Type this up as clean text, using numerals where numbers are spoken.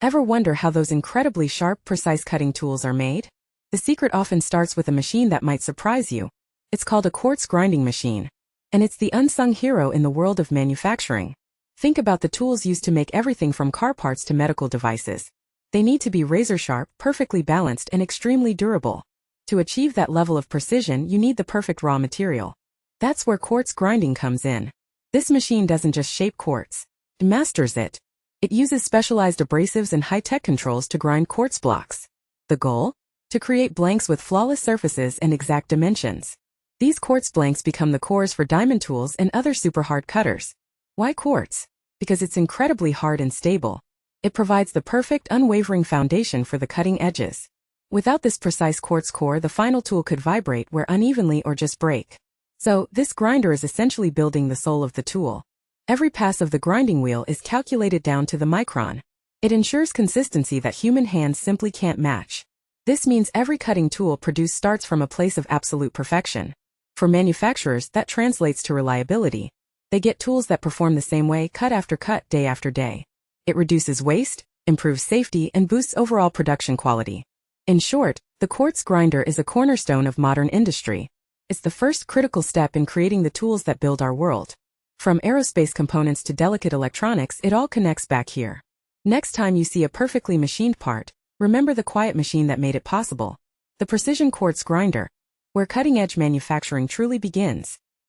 Ever wonder how those incredibly sharp, precise cutting tools are made? The secret often starts with a machine that might surprise you. It's called a quartz grinding machine. And it's the unsung hero in the world of manufacturing. Think about the tools used to make everything from car parts to medical devices. They need to be razor-sharp, perfectly balanced, and extremely durable. To achieve that level of precision, you need the perfect raw material. That's where quartz grinding comes in. This machine doesn't just shape quartz. It masters it. It uses specialized abrasives and high-tech controls to grind quartz blocks. The goal? To create blanks with flawless surfaces and exact dimensions. These quartz blanks become the cores for diamond tools and other super hard cutters. Why quartz? Because it's incredibly hard and stable. It provides the perfect, unwavering foundation for the cutting edges. Without this precise quartz core, the final tool could vibrate, wear unevenly, or just break. So, this grinder is essentially building the soul of the tool. Every pass of the grinding wheel is calculated down to the micron. It ensures consistency that human hands simply can't match. This means every cutting tool produced starts from a place of absolute perfection. For manufacturers, that translates to reliability. They get tools that perform the same way, cut after cut, day after day. It reduces waste, improves safety, and boosts overall production quality. In short, the quartz grinder is a cornerstone of modern industry. It's the first critical step in creating the tools that build our world. From aerospace components to delicate electronics, it all connects back here. Next time you see a perfectly machined part, remember the quiet machine that made it possible. The precision quartz grinder, where cutting-edge manufacturing truly begins.